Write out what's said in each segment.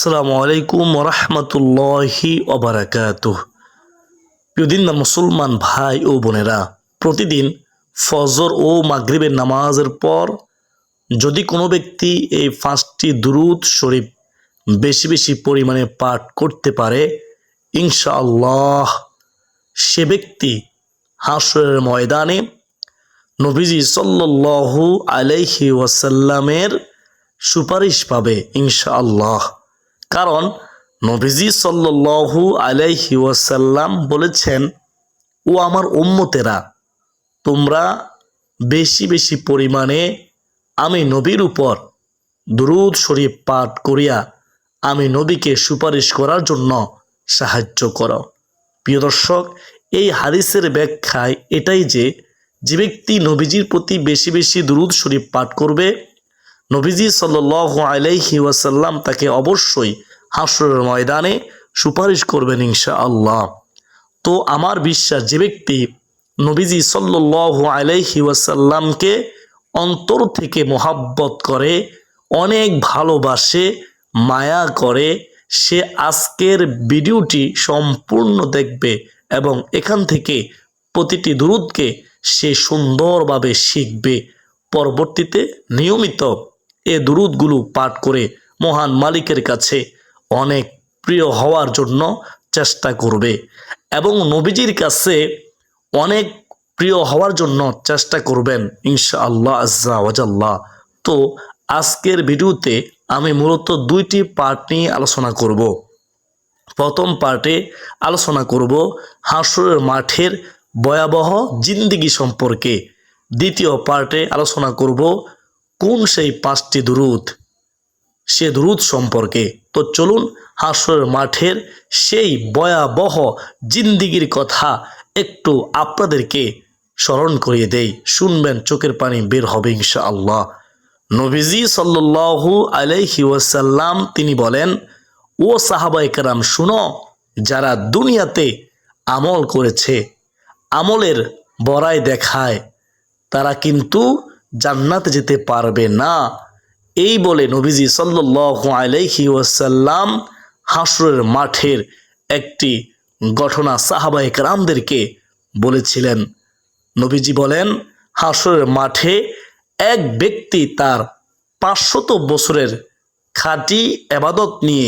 আসসালামু আলাইকুম ওরহমতুল্লাহি ওবারাকাতুহ। প্রিয়দিনদার মুসলমান ভাই ও বোনেরা, প্রতিদিন ফজর ও মাগরিবের নামাজের পর যদি কোনো ব্যক্তি এই 5টি দুরূদ শরীফ বেশি বেশি পরিমাণে পাঠ করতে পারে, ইনশাআল্লাহ সে ব্যক্তি হাশরের ময়দানে নবীজি সাল্লাল্লাহু আলাইহি ওয়াসাল্লামের সুপারিশ পাবে ইনশাআল্লাহ। কারণ নবীজি সাল্লাল্লাহু আলাইহি ওয়াসাল্লাম বলেছেন, ও আমার উম্মতেরা, তোমরা বেশি বেশি পরিমাণে আমি নবীর উপর দুরূদ শরীফ পাঠ করিয়া আমি নবীকে সুপারিশ করার জন্য সাহায্য করো। প্রিয় দর্শক, এই হাদিসের ব্যাখ্যায় এটাই যে ব্যক্তি নবীজির প্রতি বেশি বেশি দুরূদ শরীফ পাঠ করবে, নবীজি সাল্লাল্লাহু আলাইহি ওয়াসাল্লাম তাকে অবশ্যই হাশরের ময়দানে সুপারিশ করবেন ইনশাআল্লাহ। তো আমার বিশ্বাস, যে ব্যক্তি নবীজি সাল্লাল্লাহু আলাইহি ওয়াসাল্লামকে অন্তর থেকে মোহাব্বত করে, অনেক ভালোবাসে, মায়া করে, সে আজকের ভিডিওটি সম্পূর্ণ দেখবে এবং এখান থেকে প্রতিটি দুরূদকে সে সুন্দরভাবে শিখবে। পরবর্তীতে নিয়মিত এ দুরূদগুলো পাঠ করে মহান মালিকের কাছে অনেক প্রিয় হওয়ার জন্য চেষ্টা করবে এবং নবীজির কাছে অনেক প্রিয় হওয়ার জন্য চেষ্টা করবেন ইনশাআল্লাহ আজ্জা ওয়াজাল্লাহ। তো আজকের ভিডিওতে আমি মূলত 2টি পার্ট নিয়ে আলোচনা করব। প্রথম পার্টে আলোচনা করব হাশরের মাঠের ভয়াবহ জিন্দেগি সম্পর্কে। দ্বিতীয় পার্টে আলোচনা করব কোন সেই 5টি দুরূদ, সে দুরূদ সম্পর্কে। তো চলুন হাশরের মাঠের সেই ভয়াবহ জিন্দেগির কথা একটু আপনাদেরকে স্মরণ করিয়ে দেই। শুনবেন, চোখের পানি বের হবে ইনশাআল্লাহ। নবীজি সাল্লাল্লাহু আলাইহি ওয়াসাল্লাম তিনি বলেন, ও সাহাবায়ে কেরাম শুনো, যারা দুনিয়াতে আমল করেছে, আমলের বড়াই দেখায়, তারা কিন্তু জান্নাতে যেতে পারবে না। এই বলে নবীজি সাল্লাল্লাহু আলাইহি ওয়াসাল্লাম হাশরের মাঠের একটি ঘটনা সাহাবায়ে কেরামদেরকে বলেছিলেন। নবীজি বলেন, হাশরের মাঠে এক ব্যক্তি তার 500 বছরের খাঁটি ইবাদত নিয়ে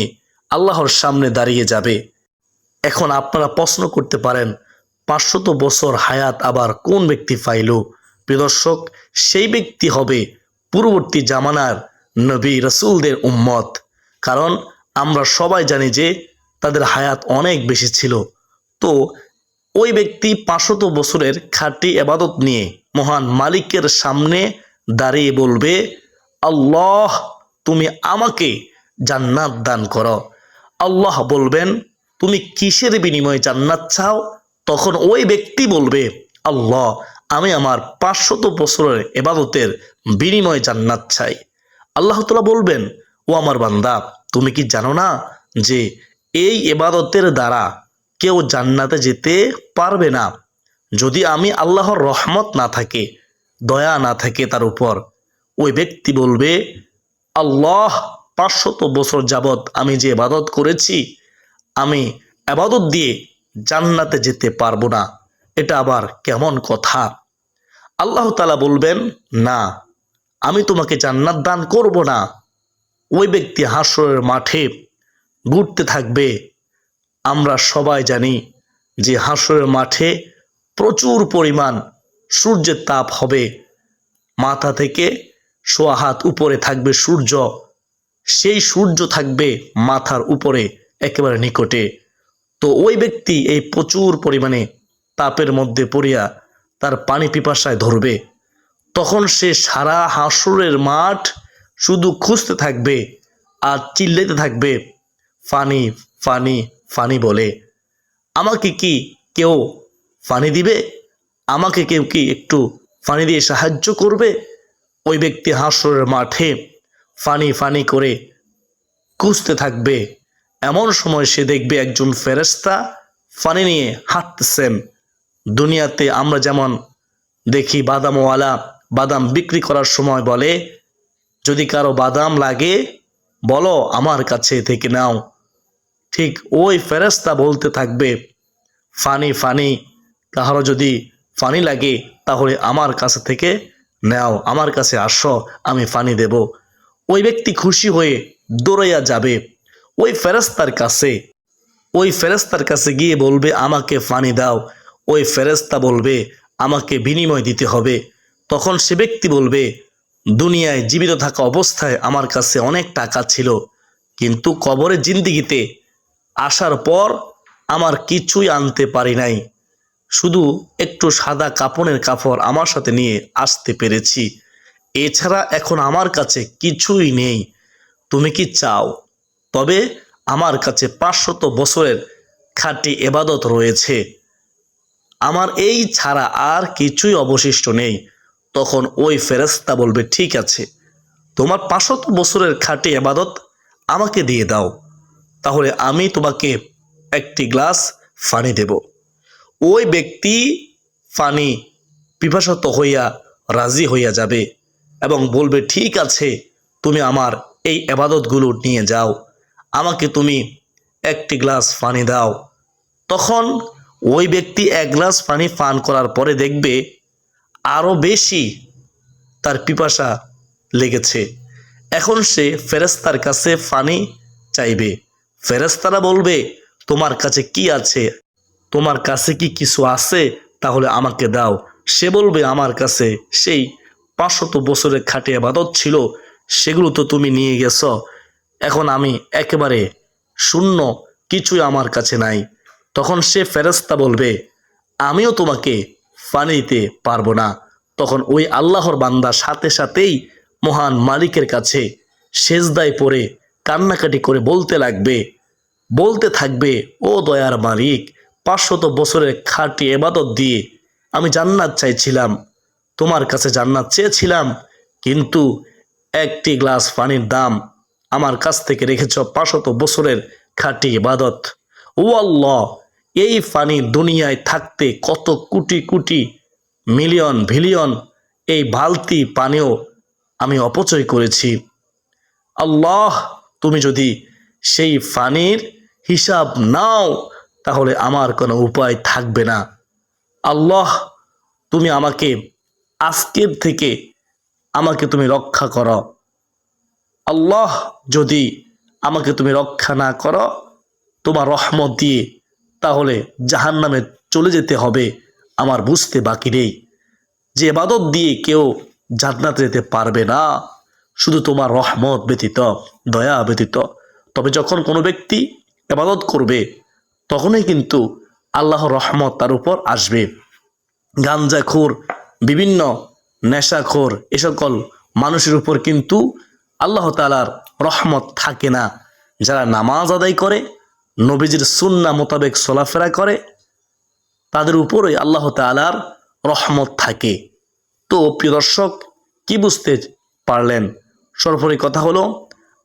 আল্লাহর সামনে দাঁড়িয়ে যাবে। এখন আপনারা প্রশ্ন করতে পারেন, 500 বছর হায়াত আবার কোন ব্যক্তি পাইল? প্রিয় দর্শক, সেই ব্যক্তি হবে পূর্ববর্তী জামানার নবী রাসূলদের উম্মত। কারণ আমরা সবাই জানি যে তাদের হায়াত অনেক বেশি ছিল। তো ওই ব্যক্তি 500 বছরের খাঁটি ইবাদত নিয়ে মহান মালিকের সামনে দাঁড়িয়ে বলবে, আল্লাহ তুমি আমাকে জান্নাত দান করো। আল্লাহ বলবেন, তুমি কিসের বিনিময়ে জান্নাত চাও? তখন ওই ব্যক্তি বলবে, আল্লাহ আমি আমার 500 বছরের ইবাদতের বিনিময়ে জান্নাত চাই। আল্লাহ তাআলা বলবেন, ও আমার বান্দা, তুমি কি জানো না যে এই ইবাদতের দ্বারা কেউ জান্নাতে যেতে পারবে না যদি আমি আল্লাহর রহমত না থাকে, দয়া না থাকে তার উপর। ওই ব্যক্তি বলবে, আল্লাহ 500 বছর যাবৎ আমি যে ইবাদত করেছি, আমি ইবাদত দিয়ে জান্নাতে যেতে পারবো না, এটা আবার কেমন কথা? আল্লাহ তাআলা বলবেন, না আমি তোমাকে জান্নাত দান করব না। ওই ব্যক্তি হাশরের মাঠে ঘুরতে থাকবে। আমরা সবাই জানি যে হাশরের মাঠে প্রচুর পরিমাণ সূর্যের তাপ হবে। মাথা থেকে সোয়া হাত উপরে থাকবে সূর্য, সেই সূর্য থাকবে মাথার উপরে একেবারে নিকটে। তো ওই ব্যক্তি এই প্রচুর পরিমাণে তাপের মধ্যে পড়িয়া তার পানি পিপাসায় ধরবে। তখন সে সারা হাশরের মাঠ শুধু খুঁজতে থাকবে আর চিল্লাতে থাকবে, ফানি ফানি ফানি বলে। আমাকে কি কেউ পানি দিবে? আমাকে কেউ কি একটু পানি দিয়ে সাহায্য করবে? ওই ব্যক্তি হাশরের মাঠে ফানি ফানি করে খুঁজতে থাকবে। এমন সময় সে দেখবে একজন ফেরেশতা পানি নিয়ে হাঁটতেছেন। দুনিয়াতে আমরা যেমন দেখি বাদামওয়ালা বাদাম বিক্রি করার সময় বলে, যদি কারো বাদাম লাগে বলো আমার কাছে থেকে নাও। ঠিক ওই ফেরেশতা বলতে থাকবে, ফানি ফানি, কাহারও যদি ফানি লাগে তাহলে আমার কাছে থেকে নাও, আমার কাছে আসো, আমি ফানি দেব। ওই ব্যক্তি খুশি হয়ে দৌড়াইয়া যাবে ওই ফেরেশতার কাছে। ওই ফেরেশতার কাছে গিয়ে বলবে আমাকে ফানি দাও। ওই ফেরেশতা বলবে আমাকে বিনিময় দিতে হবে। তখন সে ব্যক্তি বলবে দুনিয়ায় জীবিত থাকা অবস্থায় আমার কাছে অনেক টাকা ছিল, কিন্তু কবরের জিন্দিগিতে আসার পর আমার কিছুই আনতে পারি নাই, শুধু একটু সাদা কাপড়ের কাপড় আমার সাথে নিয়ে আসতে পেরেছি, এছাড়া এখন আমার কাছে কিছুই নেই। তুমি কি চাও? তবে আমার কাছে 500 বছরের খাঁটি এবাদত রয়েছে, আমার এই ছাড়া আর কিছুই অবশিষ্ট নেই। তখন ওই ফেরেশতা বলবে ঠিক আছে, তোমার 500 বছরের খাঁটি এবাদত আমাকে দিয়ে দাও, তাহলে আমি তোমাকে একটি গ্লাস পানি দেব। ওই ব্যক্তি পানি পিপাসার্ত হইয়া রাজি হইয়া যাবে এবং বলবে ঠিক আছে, তুমি আমার এই এবাদতগুলো নিয়ে যাও, আমাকে তুমি একটি গ্লাস পানি দাও। তখন ওই ব্যক্তি এক গ্লাস পানি পান করার পরে দেখবে আরও বেশি তার পিপাসা লেগেছে। এখন সে ফেরেশতার কাছে পানি চাইবে। ফেরেশতারা বলবে তোমার কাছে কি আছে? তোমার কাছে কি কিছু আছে? তাহলে আমাকে দাও। সে বলবে আমার কাছে সেই 500 বছরের খাঁটি ইবাদত ছিল, সেগুলো তো তুমি নিয়ে গেছো, এখন আমি একেবারে শূন্য, কিছুই আমার কাছে নাই। তখন সে ফেরেশতা বলবে আমিও তোমাকে পানি দিতে পারবো না। তখন ওই আল্লাহর বান্দা সাথে সাথেই মহান মালিকের কাছে সেজদায় পড়ে কান্নাকাটি করে বলতে থাকবে ও দয়ার মালিক, 500 বছরের খাঁটি ইবাদত দিয়ে আমি জান্নাত চাইছিলাম, তোমার কাছে জান্নাত চেয়েছিলাম, কিন্তু একটি গ্লাস পানির দাম আমার কাছ থেকে রেখেছ 500 বছরের খাঁটি ইবাদত। ও আল্লাহ, এই পানি দুনিয়ায় থাকতে কত কোটি কোটি মিলিয়ন বিলিয়ন এই বালতি পানিও আমি অপচয় করেছি। আল্লাহ, তুমি যদি সেই পানির হিসাব নাও তাহলে আমার কোনো উপায় থাকবে না। আল্লাহ, তুমি আমাকে আজকের থেকে আমাকে তুমি রক্ষা করো। আল্লাহ, যদি আমাকে তুমি রক্ষা না করো তোমার রহমত দিয়ে, তাহলে জাহান্নামে চলে যেতে হবে। আমার বুঝতে বাকি নেই যে ইবাদত দিয়ে কেউ জান্নাতে যেতে পারবে না, শুধু তোমার রহমত ব্যতীত, দয়া ব্যতীত। তবে যখন কোনো ব্যক্তি ইবাদত করবে তখনই কিন্তু আল্লাহর রহমত তার উপর আসবে। গাঞ্জাখোর, বিভিন্ন নেশাখোর, এ সকল মানুষের উপর কিন্তু আল্লাহ তাআলার রহমত থাকে না। যারা নামাজ আদায় করে, নবীজির সুন্নাহ মোতাবেক চলাফেরা করে, তাদের উপরই আল্লাহ তাআলার রহমত থাকে। তো প্রিয় দর্শক, কি বুঝতে পারলেন? সর্বোপরি কথা হলো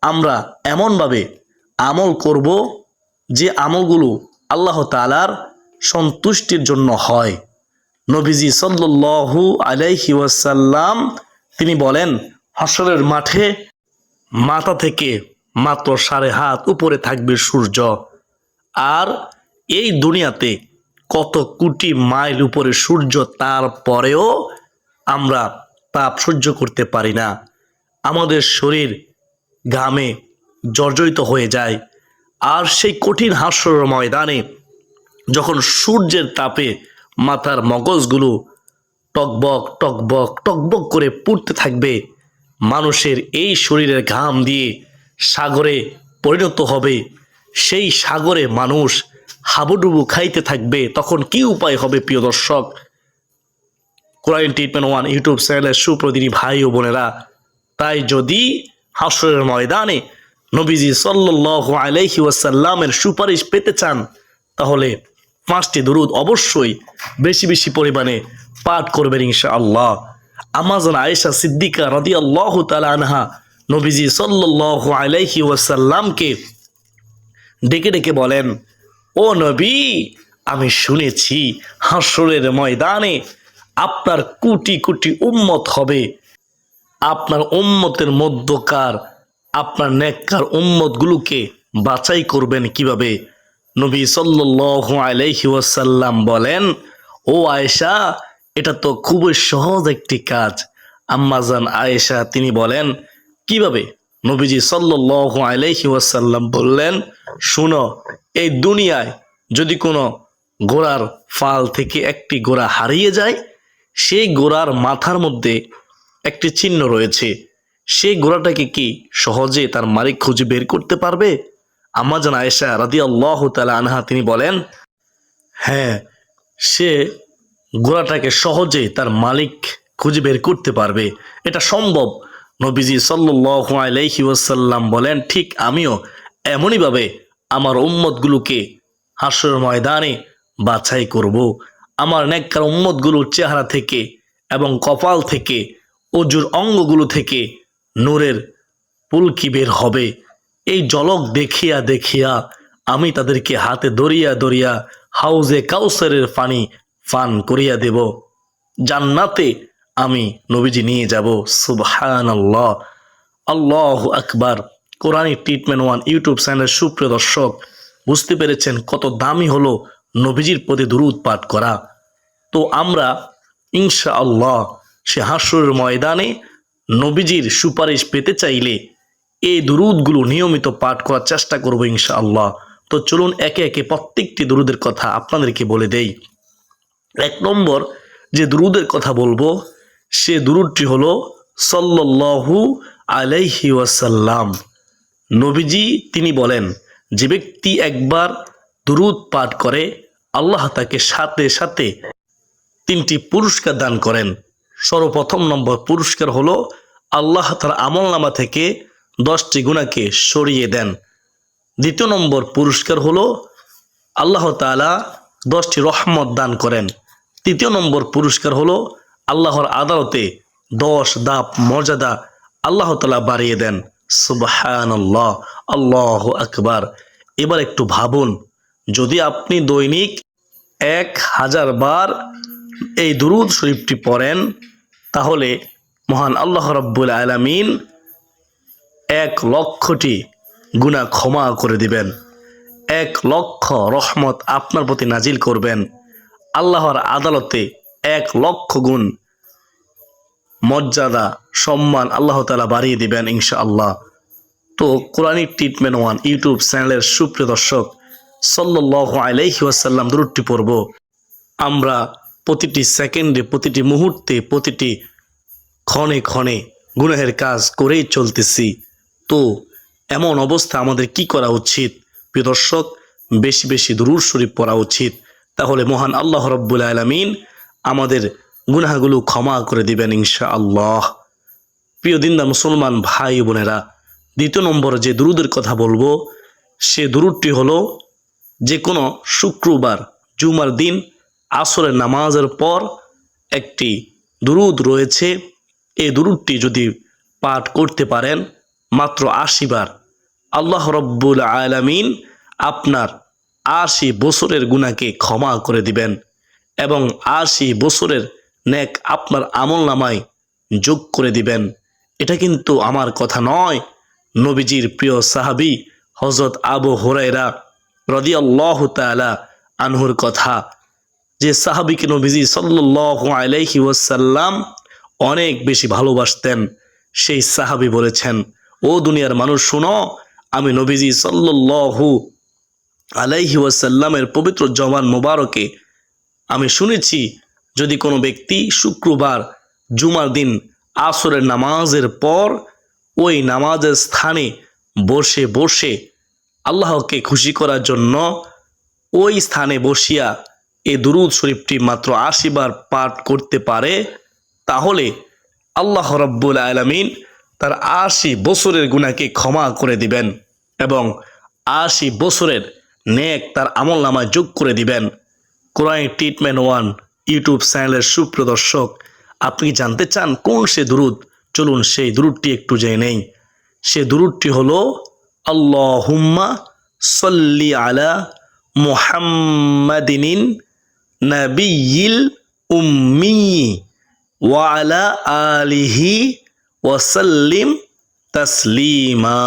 আমরা এমনভাবে আমল করব যে আমলগুলো আল্লাহ তাআলার সন্তুষ্টির জন্য হয়। নবীজি সাল্লাল্লাহু আলাইহি ওয়াসাল্লাম তিনি বলেন, হাসরের মাঠে মাথা থেকে মাত্র 1.5 হাত উপরে থাকবে সূর্য, আর এই দুনিয়াতে কত কোটি মাইল উপরে সূর্য, তারপরেও আমরা তাপ সহ্য করতে পারি না। আমাদের শরীর ঘামে জর্জরিত হয়ে যায়। আর সেই কঠিন হাস্যর ময়দানে যখন সূর্যের তাপে মাথার মগজগুলো টকবক টকবক টকবক করে পুড়তে থাকবে, মানুষের এই শরীরের ঘাম দিয়ে সাগরে পরিণত হবে, সেই সাগরে মানুষ হাবুডুবু খাইতে থাকবে, তখন কি উপায় হবে? প্রিয় দর্শক, কোরআন ট্রিটমেন্ট 1 ইউটিউব চ্যানেলের সুপ্রদিনী ভাই ও বোনেরা, তাই যদি হাসরের ময়দানে নবীজি সাল্লাল্লাহু আলাইহি ওয়াসাল্লামের সুপারিশ পেতে চান তাহলে 5টি দুরূদ অবশ্যই বেশি বেশি পরিমাণে পাঠ করবেন ইনশাআল্লাহ। আমাজন আয়েশা সিদ্দিকা রাদিয়াল্লাহু তাআলা আনহা নবীজি সাল্লাল্লাহু আলাইহি ওয়াসাল্লামকে ডেকে ডেকে বলেন, ও নবী, আমি শুনেছি হাসরের ময়দানে আপনার কোটি কোটি উম্মত হবে, আপনার উম্মতের মধ্যকার আপনার নেককার উম্মতগুলোকে বাছাই করবেন কিভাবে? নবী সাল্লাল্লাহু আলাইহি ওয়াসাল্লাম বলেন, ও আয়েশা, এটা তো খুবই সহজ একটি কাজ। আম্মাজান আয়েশা তিনি বলেন, কিভাবে? নবীজি সাল্লাল্লাহু আলাইহি ওয়াসাল্লাম বললেন, শুনো, এই দুনিয়ায় যদি কোনো ঘোড়ার ফাল থেকে একটি ঘোড়া হারিয়ে যায়, সেই ঘোড়ার মাথার মধ্যে একটি চিহ্ন রয়েছে। সেই ঘোড়াটাকে কি সহজে তার মালিক খুঁজে বের করতে পারবে? আম্মাজান আয়েশা রাদিয়াল্লাহু তাআলা আনহা তিনি বলেন, হ্যাঁ, সে ঘোড়াটাকে সহজে তার মালিক খুঁজে বের করতে পারবে, এটা সম্ভব। নবীজি সাল্লাল্লাহু আলাইহি ওয়াসাল্লাম বলেন, ঠিক আমিও এমনইভাবে আমার উম্মতগুলোকে হাসরের ময়দানে বাছাই করব। আমার নেককার উম্মতগুলোর চেহারা থেকে এবং কপাল থেকে, অজুর অঙ্গগুলো থেকে নূরের পুলকি বের হবে। এই ঝলক দেখিয়া দেখিয়া আমি তাদেরকে হাতে ধরিয়া ধরিয়া হাউজে কাউসারের পানি পান করিয়া দেব। জান্নাতে আমি নবীজি নিয়ে যাব। সুবহানাল্লাহ, আল্লাহু আকবার। কোরআনিক ট্রিটমেন্ট ওয়ান ইউটিউব চ্যানেলের সুপ্রিয় দর্শক, বুঝতে পেরেছেন কত দামি হলো নবীজির প্রতি দুরূদ পাঠ করা। তো আমরা ইনশাআল্লাহ সে হাসরের ময়দানে নবীজির সুপারিশ পেতে চাইলে এই দুরূদগুলো নিয়মিত পাঠ করার চেষ্টা করব ইনশাআল্লাহ। তো চলুন একে একে প্রত্যেকটি দুরূদের কথা আপনাদেরকে বলে দেই। এক নম্বর যে দুরূদের কথা বলবো, সে দুরূদটি হলো সাল্লাল্লাহু আলাইহি ওয়াসাল্লাম। নবীজি তিনি বলেন, যে ব্যক্তি একবার দুরূদ পাঠ করে আল্লাহ তাকে সাথে সাথে তিনটি পুরস্কার দান করেন। সর্বপ্রথম নম্বর পুরস্কার হলো আল্লাহ তার আমলনামা থেকে 10টি গুনাহকে সরিয়ে দেন। দ্বিতীয় নম্বর পুরস্কার হলো আল্লাহ তাআলা 10টি রহমত দান করেন। তৃতীয় নম্বর পুরস্কার হলো আল্লাহর আদালতে 10 ধাপ মর্যাদা আল্লাহ তাআলা বাড়িয়ে দেন। সুবহানাল্লাহ, আল্লাহু আকবার। এবার একটু ভাবুন, যদি আপনি দৈনিক 1000 বার এই দুরূদ শরীফটি পড়েন, তাহলে মহান আল্লাহ রাব্বুল আলামিন 1,00,000টি গুনাহ ক্ষমা করে দিবেন। 1,00,000 রহমত আপনার প্রতি নাজিল করবেন। আল্লাহর আদালতে 1,00,000 গুণ মর্যাদা সম্মান আল্লাহ তাআলা বাড়িয়ে দিবেন ইনশাআল্লাহ। তো কোরআনিক ট্রিটমেন্ট ওয়ান ইউটিউব চ্যানেলের সুপ্রিয় দর্শক, সাল্লাল্লাহু আলাইহি ওয়াসাল্লাম দুরূদটি পড়ব। আমরা প্রতিটি সেকেন্ডে, প্রতিটি মুহূর্তে, প্রতিটি ক্ষণে ক্ষণে গুনাহের কাজ করেই চলতেছি। তো এমন অবস্থা আমাদের কি করা উচিত? প্রিয় দর্শক, বেশি বেশি দুরূদ শরীফ পড়া উচিত। তাহলে মহান আল্লাহ রাব্বুল আলামিন আমাদের গুনাহগুলো ক্ষমা করে দিবেন ইনশাআল্লাহ। প্রিয় দিনদার মুসলমান ভাই বোনেরা, দ্বিতীয় নম্বর যে দুরূদের কথা বলবো, সে দুরূদটি হলো যে কোনো শুক্রবার জুমার দিন আসরের নামাজের পর একটি দুরূদ রয়েছে। এই দুরূদটি যদি পাঠ করতে পারেন মাত্র 80 বার, আল্লাহ রাব্বুল আলামিন আপনার 80 বছরের গুনাহকে ক্ষমা করে দিবেন এবং 80 বছরের নেক আপনার আমলনামায় যোগ করে দিবেন। এটা কিন্তু আমার কথা নয়, নবীজির প্রিয় সাহাবী হযরত আবু হুরায়রা রাদিয়াল্লাহু তাআলা আনহুর কথা। যে সাহাবীকে নবীজি সাল্লাল্লাহু আলাইহি ওয়াসাল্লাম অনেক বেশি ভালোবাসতেন, সেই সাহাবী বলেছেন, ও দুনিয়ার মানুষ শুনো, আমি নবীজি সাল্লাল্লাহু আলাইহি ওয়াসাল্লামের পবিত্র জবান মোবারকে আমি শুনেছি, যদি কোনো ব্যক্তি শুক্রবার জুমার দিন আসরের নামাজের পর ওই নামাজের স্থানে বসে বসে আল্লাহকে খুশি করার জন্য ওই স্থানে বসিয়া এই দুরূদ শরীফটি মাত্র 80 বার পাঠ করতে পারে, তাহলে আল্লাহ রাব্বুল আলামিন তার 80 বছরের গুনাহকে ক্ষমা করে দিবেন এবং 80 বছরের নেক তার আমলনামায় যোগ করে দিবেন। কোরআনিক ট্রিটমেন্ট ওয়ান ইউটিউব চ্যানেলের সুপ্রিয় দর্শক, আপনি জানতে চান কোন সে দুরূদ? চলুন সেই দুরূদটি একটু জেনে নেই। সে দুরূদটি হলো আল্লাহুম্মা সাল্লি আলা মুহাম্মাদিন নাবিয়্যিল উম্মি ওয়া আলা আলিহি ওয়া সাল্লিম তাসলিমা।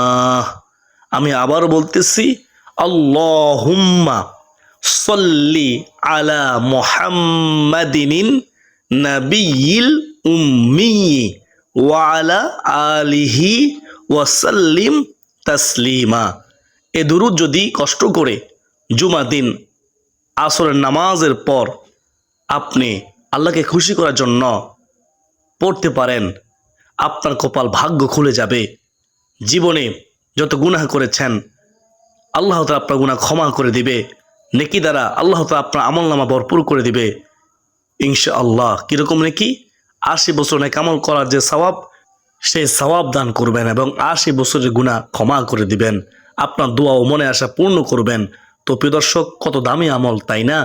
আমি আবার বলতেছি, আল্লাহুম্মা সল্লি আলা মুহাম্মাদিন নাবিয়িল উম্মি ওয়া আলা আলিহি ওয়াসাল্লিম তাসলিমা। এ দুরূদ যদি কষ্ট করে জুমা দিন আসরের নামাজের পর আপনি আল্লাহকে খুশি করার জন্য পড়তে পারেন, আপনার কপাল ভাগ্য খুলে যাবে। জীবনে যত গুনাহ করেছেন আল্লাহ তাআলা আপনার গুনাহ ক্ষমা করে দিবে, নেকি দ্বারা আল্লাহ তাআলা আপনার আমলনামা ভরপুর করে দিবে ইনশাআল্লাহ। কীরকম নেকি? ৮০ বছর নেক আমল করার যে সওয়াব, সেই সওয়াব দান করবেন এবং ৮০ বছরের গুনাহ ক্ষমা করে দিবেন, আপনার দোয়া ও মনে আশা পূর্ণ করবেন। তো প্রিয় দর্শক, কত দামি আমল, তাই না?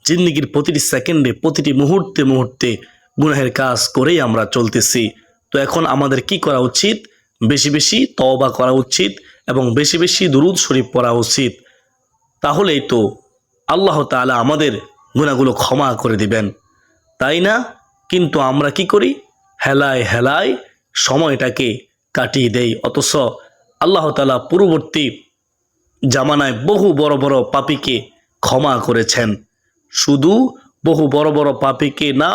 জিন্দেগির প্রতিটি সেকেন্ডে, প্রতিটি মুহূর্তে মুহূর্তে গুনাহের কাজ করেই আমরা চলতেছি। তো এখন আমাদের কি করা উচিত? বেশি বেশি তওবা করা উচিত এবং বেশি বেশি দুরূদ শরীফ পড়া উচিত। তাহলেই তো আল্লাহ তাআলা আমাদের গুনাহগুলো ক্ষমা করে দিবেন, তাই না? কিন্তু আমরা কি করি? হেলায় হেলায় সময়টাকে কাটিয়ে দেই। অথচ আল্লাহ তাআলা পূর্ববর্তী জামানায় বহু বড় বড় পাপীকে ক্ষমা করেছেন। শুধু বহু বড় বড় পাপীকে না,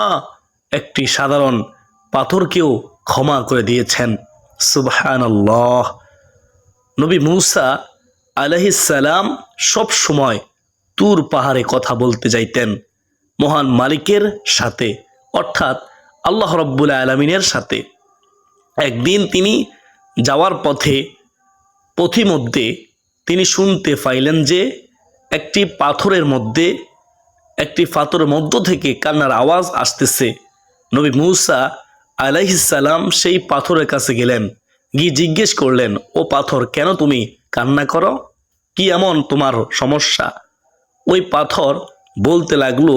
একটি সাধারণ পাথরকেও ক্ষমা করে দিয়েছেন। সুবহানাল্লাহ। নবী মূসা আলাইহিস সালাম সব সময় তুর পাহাড়ে কথা বলতে যাইতেন মহান মালিকের সাথে, অর্থাৎ আল্লাহ রাব্বুল আলামিনের সাথে। একদিন তিনি যাওয়ার পথে পথিমধ্যে তিনি শুনতে পাইলেন যে একটি পাথরের মধ্য থেকে কান্নার আওয়াজ আসতেছে। নবী মূসা আলাইহিস সালাম সেই পাথরের কাছে গেলেন, গিয়ে জিজ্ঞেস করলেন, ও পাথর, কেন তুমি কান্না করো? কি এমন তোমার সমস্যা? ওই পাথর বলতে লাগলো,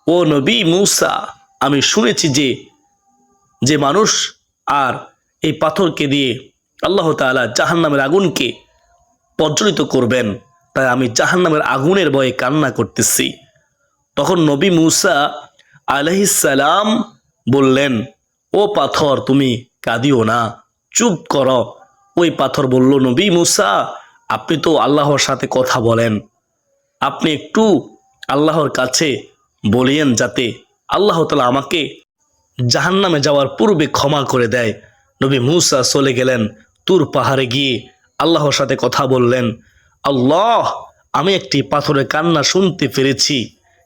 ও নবী মূসা, আমি শুনেছি যে মানুষ আর এই পাথরকে দিয়ে আল্লাহ তাআলা জাহান্নামের আগুনকে প্রজ্বলিত করবেন, তাই আমি জাহান্নামের আগুনের ভয়ে কান্না করতেছি। তখন নবী মূসা আলাইহিস সালাম বললেন, ও পাথর, তুমি কাঁদিও না, চুপ করো। ওই পাথর বলল, নবী মূসা, আপনি তো আল্লাহর সাথে কথা বলেন, আপনি একটু আল্লাহর কাছে বলিয়েন যাতে আল্লাহ তাআলা আমাকে জাহান্নামে যাওয়ার পূর্বে ক্ষমা করে দেয়। নবী মূসা চলে গেলেন তুর পাহাড়ে, গিয়ে আল্লাহর সাথে কথা বললেন, আল্লাহ, আমি একটি পাথরের কান্না শুনতে পেরেছি,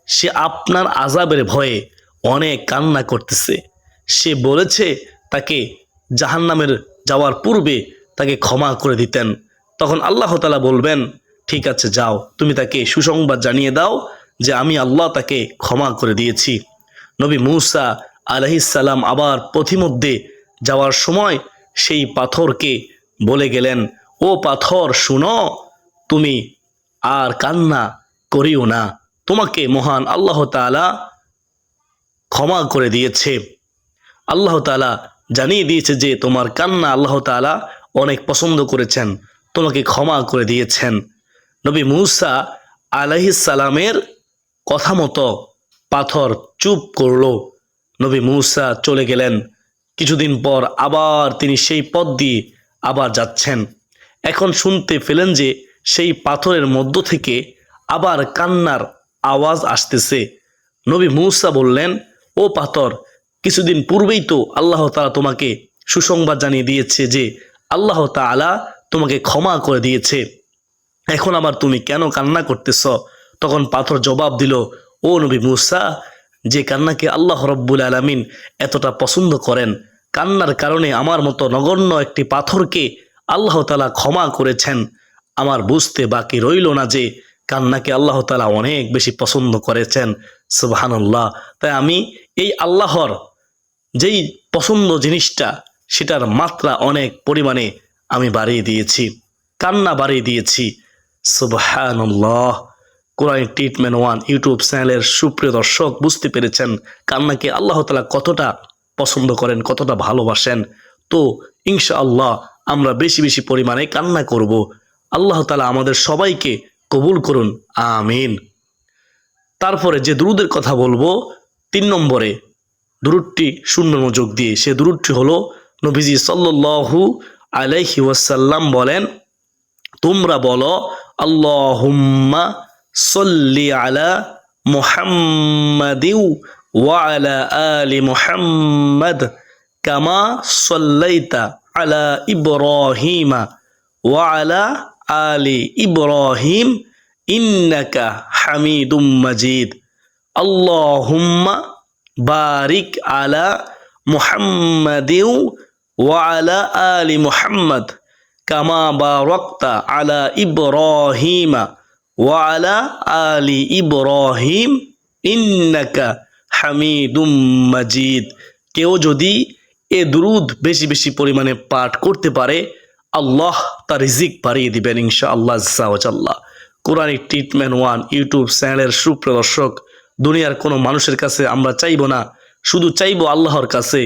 সে আপনার আযাবের ভয়ে অনেক কান্না করতেছে। সে বলেছে তাকে জাহান্নামের যাওয়ার পূর্বে তাকে ক্ষমা করে দিতেন। তখন আল্লাহ তাআলা বলবেন, ঠিক আছে, যাও, তুমি তাকে সুসংবাদ জানিয়ে দাও যে আমি আল্লাহ তাকে ক্ষমা করে দিয়েছি। নবী মূসা আলাইহিস সালাম আবার পথিমধ্যে যাওয়ার সময় সেই পাথরকে বলে গেলেন, ও পাথর, শুনো, তুমি আর কান্না করিও না, তোমাকে মহান আল্লাহ তাআলা ক্ষমা করে দিয়েছে। আল্লাহ তাআলা জানিয়ে দিয়েছে যে তোমার কান্না আল্লাহ তাআলা অনেক পছন্দ করেছেন, তোমাকে ক্ষমা করে দিয়েছেন। নবী মূসা আলাইহিস সালামের কথা মতো পাথর চুপ করলো। নবী মূসা চলে গেলেন। কিছুদিন পর আবার তিনি সেই পথ দিয়ে আবার যাচ্ছেন। এখন শুনতে পেলেন যে সেই পাথরের মধ্য থেকে আবার কান্নার আওয়াজ আসতেছে। নবী মূসা বললেন, ও পাথর, কিছুদিন পূর্বেই তো আল্লাহ তাআলা তোমাকে সুসংবাদ জানিয়ে দিয়েছে যে আল্লাহ তাআলা তোমাকে ক্ষমা করে দিয়েছে, এখন আবার তুমি কেন কান্না করতেছ? তখন পাথর জবাব দিল, ও নবী মূসা, যে কান্নাকে আল্লাহ রাব্বুল আলামিন এতটা পছন্দ করেন, কান্নার কারণে আমার মতো নগণ্য একটি পাথরকে আল্লাহ তাআলা ক্ষমা করেছেন, আমার বুঝতে বাকি রইল না যে কান্নাকে আল্লাহ তাআলা অনেক বেশি পছন্দ করেছেন। সুবহানাল্লাহ। তাই আমি এই আল্লাহর যেই পছন্দ জিনিসটা, সেটার মাত্রা অনেক পরিমাণে আমি বাড়িয়ে দিয়েছি, কান্না বাড়িয়ে দিয়েছি। সুবহানাল্লাহ। কোরআন ট্রিটমেন্ট 1 ইউটিউব চ্যানেলের সুপ্রিয় দর্শক, বুঝতে পেরেছেন কান্নাকে আল্লাহ তাআলা কতটা পছন্দ করেন, কতটা ভালোবাসেন। তো ইনশাআল্লাহ আমরা বেশি বেশি পরিমাণে কান্না করব। আল্লাহ তাআলা আমাদের সবাইকে কবুল করুন, আমিন। তারপরে যে দুরূদের কথা বলবো, 3 নম্বরে দুরূদটি শূন্য মনোযোগ দিয়ে, সে দুরূদটি হলো নবীজি সাল্লাল্লাহু আলাইহি ওয়াসাল্লাম বলেন, তোমরা বলো আল্লাহুম্মা সল্লি আলা মুহাম্মাদিউ ওয়া আলা আলি মুহাম্মাদ কামা সল্লাইতা আলা ইব্রাহিমা ওয়া আলা আলি ইব্রাহিম ইন্নাকা হামিদুম মাজিদ। আল্লাহুম্মা বারিক আলা মুহাম্মাদিউ ওয়া আলা আলি মুহাম্মাদ কামা বারাকতা আলা ইব্রাহিমা ওয়া আলা আলি ইব্রাহিম ইন্নাকা হামিদুম মাজিদ। কেউ যদি এ দুরুদ বেশি বেশি পরিমাণে পাঠ করতে পারে, আল্লাহ তার রিজিক বাড়িয়ে দিবেন ইনশাআল্লাহ আজ্জা ওয়া জাল্লা। কোরআনিক ট্রিটমেন্ট ওয়ান ইউটিউব চ্যানেলের সুপ্রিয় দর্শক, দুনিয়ার কোনো মানুষের কাছে আমরা চাইবো না, শুধু চাইবো আল্লাহর কাছে।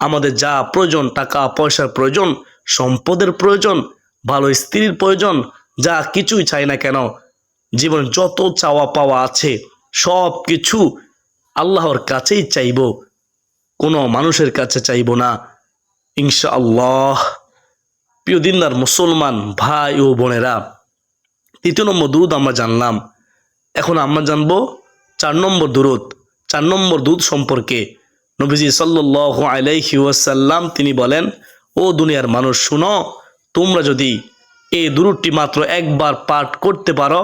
আমাদের যা প্রয়োজন, টাকা পয়সার প্রয়োজন, সম্পদের প্রয়োজন, ভালো স্ত্রীর প্রয়োজন, যা কিছুই চাই না কেন, জীবনে যত চাওয়া পাওয়া আছে সব কিছু আল্লাহর কাছেই চাইব, কোনো মানুষের কাছে চাইব না ইনশাআল্লাহ। প্রিয় দিনদার মুসলমান ভাই ও বোনেরা, 3 নম্বর দুরুদ আমরা জানলাম। এখন আমরা জানবো 4 নম্বর দুরুদ। 4 নম্বর দুরুদ সম্পর্কে নবীজি সাল্লাল্লাহু আলাইহি ওয়াসাল্লাম তিনি বলেন, ও দুনিয়ার মানুষ শুনো, তোমরা যদি এই দুরুদটি মাত্র একবার পাঠ করতে পারো,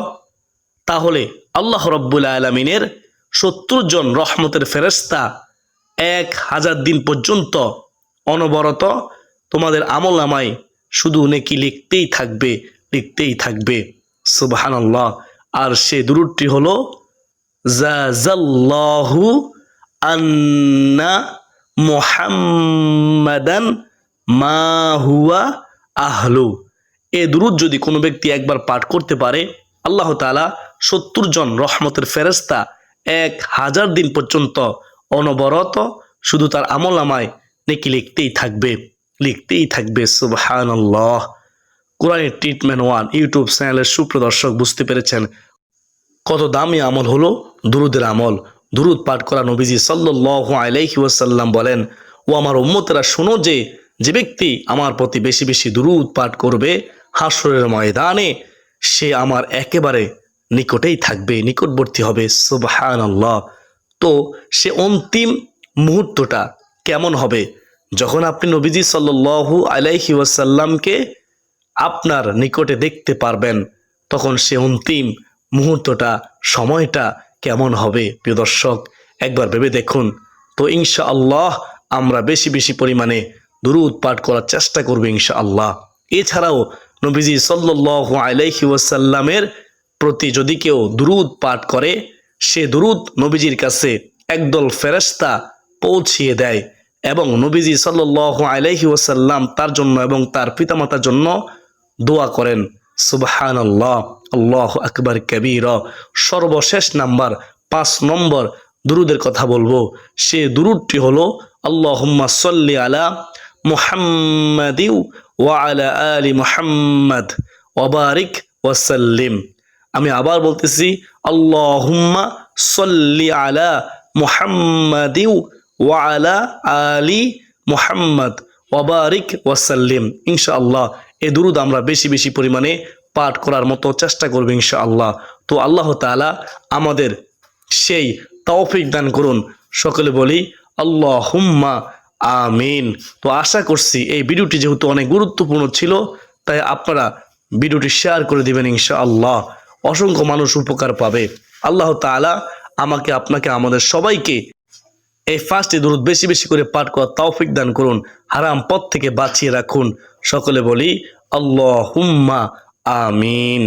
তাহলে আল্লাহ রাব্বুল আলামিনের 70 জন রহমতের ফেরেশতা 1000 দিন পর্যন্ত অনবরত তোমাদের আমলনামায় শুধু নেকি লিখতেই থাকবে, লিখতেই থাকবে। সুবহানাল্লাহ। আর সে দুরুদটি হলো জাযাল্লাহু আন্না মুহাম্মাদান মা হুয়া আহলু। এ দুরুদ যদি কোনো ব্যক্তি একবার পাঠ করতে পারে, আল্লাহ তাআলা 70 জন রহমতের ফেরেশতা 1000 দিন পর্যন্ত অনবরত শুধু তার আমলনামায় নেকি লিখতেই থাকবে, লিখতেই থাকবে। সুবহানাল্লাহ। কোরআনিক ট্রিটমেন্ট ওয়ান ইউটিউব চ্যানেলের সুপ্রিয় দর্শক, বুঝতে পেরেছেন কত দামি আমল হলো দুরুদের আমল। দুরুদ পাঠ করা নবীজি সাল্লাল্লাহু আলাইহি ওয়াসাল্লাম বলেন, ও আমার উম্মতেরা শোনো, যে ব্যক্তি আমার প্রতি বেশি বেশি দুরুদ পাঠ করবে, হাসরের ময়দানে সে আমার একেবারে নিকটেই থাকবে, নিকটবর্তী হবে। সুবহানাল্লাহ। তো সে অন্তিম মুহূর্তটা কেমন হবে, যখন আপনি নবীজি সাল্লাল্লাহু আলাইহি ওয়াসাল্লামকে আপনার নিকটে দেখতে পারবেন, তখন সে অন্তিম মুহূর্তটা, সময়টা কেমন হবে প্রিয় দর্শক, একবার ভেবে দেখুন। তো ইনশাআল্লাহ আমরা বেশি বেশি পরিমাণে দুরুদ পাঠ করার চেষ্টা করব ইনশাআল্লাহ। এছাড়াও নবীজি সাল্লাল্লাহু আলাইহি ওয়াসাল্লামের প্রতি যদি কেউ দুরুদ পাঠ করে, সে দুরুদ নবীজির কাছে একদল ফেরেশতা পৌঁছিয়ে দেয় এবং নবীজি সাল্লাল্লাহু আলাইহি ওয়াসাল্লাম তার জন্য এবং তার পিতামাতার জন্য দোয়া করেন। সুবহানাল্লাহ, আল্লাহু আকবার কাবীরা। সর্বশেষ নাম্বার 5 নম্বর দুরুদের কথা বলবো। সে দুরুদটি হলো আল্লাহুম্মা সাল্লি আলা মুহাম্মাদিউ ওয়া আলা আলি মুহাম্মাদ ওয়া বারিক ওয়া সাল্লিম। আমি আবার বলতেছি, আল্লাহুম্মা সাল্লি আলা মুহাম্মাদিউ ওয়া আলা আলি মুহাম্মাদ ওয়া বারিক ওয়া সাল্লিম। ইনশাআল্লাহ এই দুরুদ আমরা বেশি বেশি পরিমাণে পাঠ করার মতো চেষ্টা করব ইনশাআল্লাহ। তো আল্লাহ তাআলা আমাদের সেই তৌফিক দান করুন। সকলে বলি আল্লাহুম্মা আমিন। তো আশা করছি এই ভিডিওটি যেহেতু অনেক গুরুত্বপূর্ণ ছিল, তাই আপনারা ভিডিওটি শেয়ার করে দিবেন ইনশাআল্লাহ। অসংখ্য মানুষ উপকার পাবে। আল্লাহ তাআলা আমাকে, আপনাকে, আমাদের সবাইকে এই 5টি দুরুদ বেশি বেশি করে পাঠ করার তৌফিক দান করুন, হারাম পথ থেকে বাঁচিয়ে রাখুন। সকলে বলি আল্লাহুম্মা আমিন।